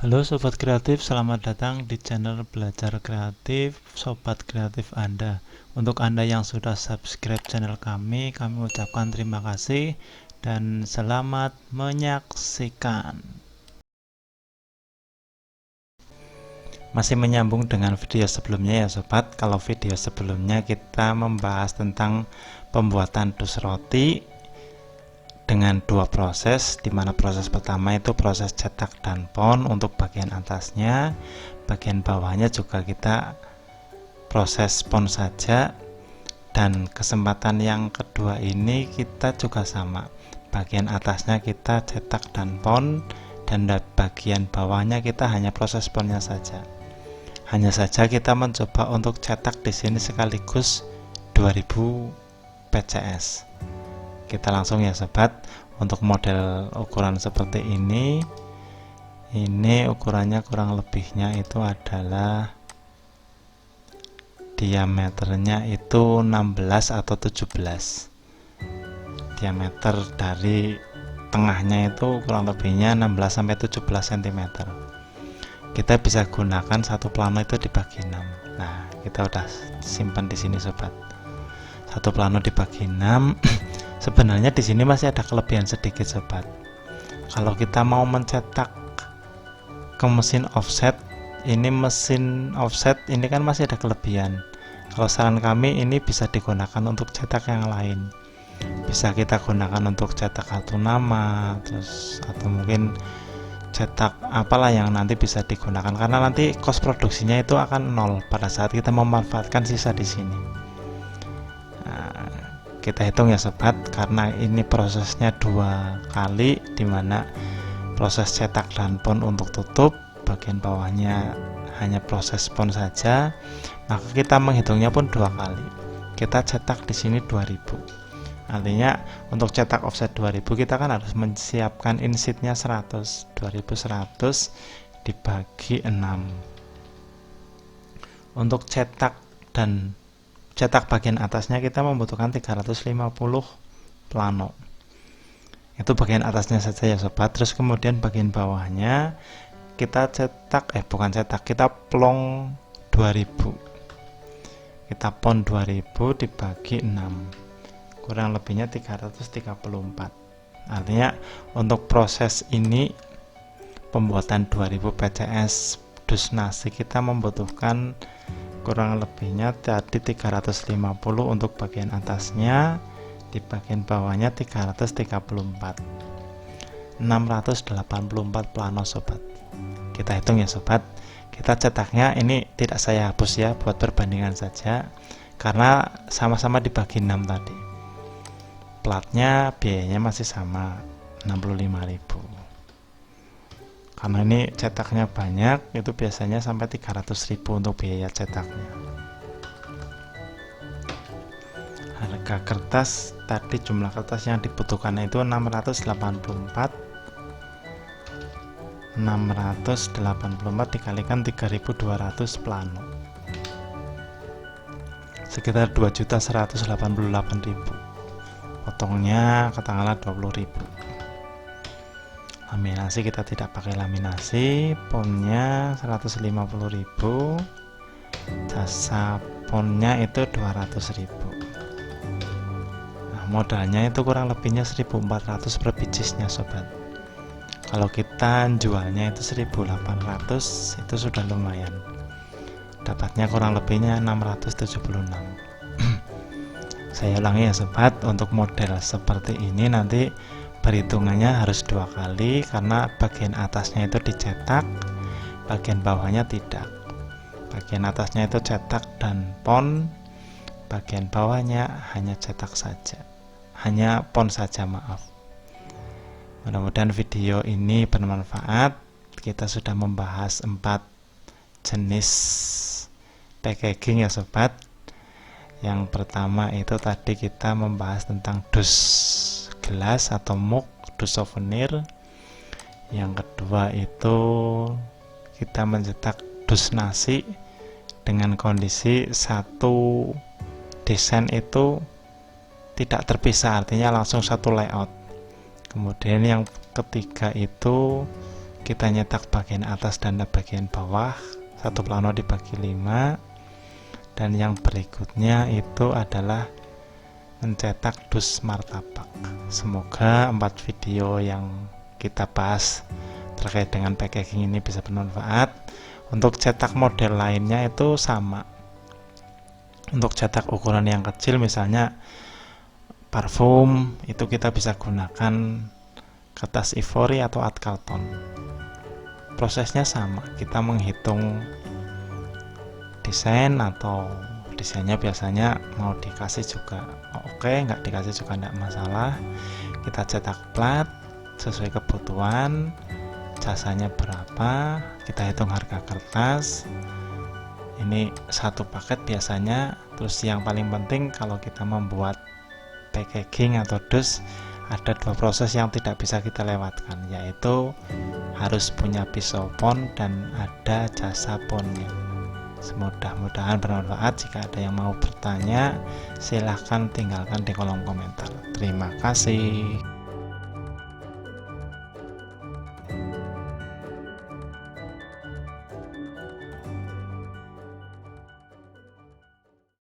Halo Sobat Kreatif, selamat datang di channel Belajar Kreatif Sobat Kreatif Anda. Untuk Anda yang sudah subscribe channel kami ucapkan terima kasih dan selamat menyaksikan. Masih menyambung dengan video sebelumnya ya Sobat. Kalau video sebelumnya kita membahas tentang pembuatan dus roti dengan dua proses, di mana proses pertama itu proses cetak dan pon untuk bagian atasnya, bagian bawahnya juga kita proses pon saja. Dan kesempatan yang kedua ini kita juga sama, bagian atasnya kita cetak dan pon, dan bagian bawahnya kita hanya proses ponnya saja. Hanya saja kita mencoba untuk cetak di sini sekaligus 2000 PCS. Kita langsung ya Sobat. Untuk model ukuran seperti ini ukurannya kurang lebihnya itu adalah diameternya itu 16 atau 17. Diameter dari tengahnya itu kurang lebihnya 16 sampai 17 cm. Kita bisa gunakan satu plano itu dibagi 6. Nah, kita udah simpan di sini Sobat. Satu plano dibagi 6. Sebenarnya di sini masih ada kelebihan sedikit Sobat. Kalau kita mau mencetak ke mesin offset, mesin offset ini kan masih ada kelebihan. Kalau saran kami ini bisa digunakan untuk cetak yang lain. Bisa kita gunakan untuk cetak kartu nama, atau mungkin cetak apalah yang nanti bisa digunakan, karena nanti kos produksinya itu akan nol pada saat kita memanfaatkan sisa di sini. Kita hitung ya Sobat, karena ini prosesnya dua kali, dimana proses cetak dan pon untuk tutup, bagian bawahnya hanya proses pon saja, maka kita menghitungnya pun dua kali. Kita cetak di sini 2000, artinya untuk cetak offset 2000 kita kan harus menyiapkan insitnya 100. 2100 dibagi 6. Untuk cetak bagian atasnya kita membutuhkan 350 plano. Itu bagian atasnya saja ya Sobat. Terus kemudian bagian bawahnya kita kita plong 2000. Kita pon 2000 dibagi 6. Kurang lebihnya 334. Artinya untuk proses ini pembuatan 2000 PCS dus nasi kita membutuhkan kurang lebihnya tadi 350 untuk bagian atasnya, di bagian bawahnya 334. 684 plano Sobat. Kita hitung ya Sobat. Kita cetaknya ini tidak saya hapus ya, buat perbandingan saja, karena sama-sama dibagi 6 tadi. Platnya biayanya masih sama, 65.000. Karena ini cetaknya banyak, itu biasanya sampai 300.000 untuk biaya cetaknya. Harga kertas tadi, jumlah kertas yang dibutuhkan itu 684 dikalikan 3.200 plano, sekitar 2.188.000. potongnya katakanlah 20.000. Laminasi kita tidak pakai laminasi, ponnya 150.000, jasa ponnya itu 200.000. Nah, modalnya itu kurang lebihnya 1.400 per bijinya Sobat. Kalau kita jualnya itu 1.800, itu sudah lumayan, dapatnya kurang lebihnya 676. Saya ulangi ya Sobat, untuk model seperti ini nanti perhitungannya harus dua kali, karena bagian atasnya itu dicetak, bagian bawahnya tidak. Bagian atasnya itu cetak dan pon, bagian bawahnya hanya cetak saja, hanya pon saja, maaf. Mudah-mudahan video ini bermanfaat. Kita sudah membahas 4 jenis packaging ya Sobat. Yang pertama itu tadi kita membahas tentang dus gelas atau mug, dus souvenir. Yang kedua itu kita mencetak dus nasi dengan kondisi satu desain itu tidak terpisah, artinya langsung satu layout. Kemudian yang ketiga itu kita nyetak bagian atas dan bagian bawah, satu plano dibagi 5. Dan yang berikutnya itu adalah mencetak dus martabak. Semoga 4 video yang kita bahas terkait dengan packaging ini bisa bermanfaat. Untuk cetak model lainnya itu sama. Untuk cetak ukuran yang kecil, misalnya parfum, itu kita bisa gunakan kertas ivory atau art carton. Prosesnya sama, kita menghitung desain, atau desainnya biasanya mau dikasih juga oke, nggak dikasih juga nggak masalah. Kita cetak plat sesuai kebutuhan, jasanya berapa, kita hitung harga kertas. Ini satu paket biasanya. Terus yang paling penting kalau kita membuat packaging atau dus, ada 2 proses yang tidak bisa kita lewatkan, yaitu harus punya pisau pon dan ada jasa ponnya. Mudah-mudahan bermanfaat. Jika ada yang mau bertanya, silahkan tinggalkan di kolom komentar. Terima kasih.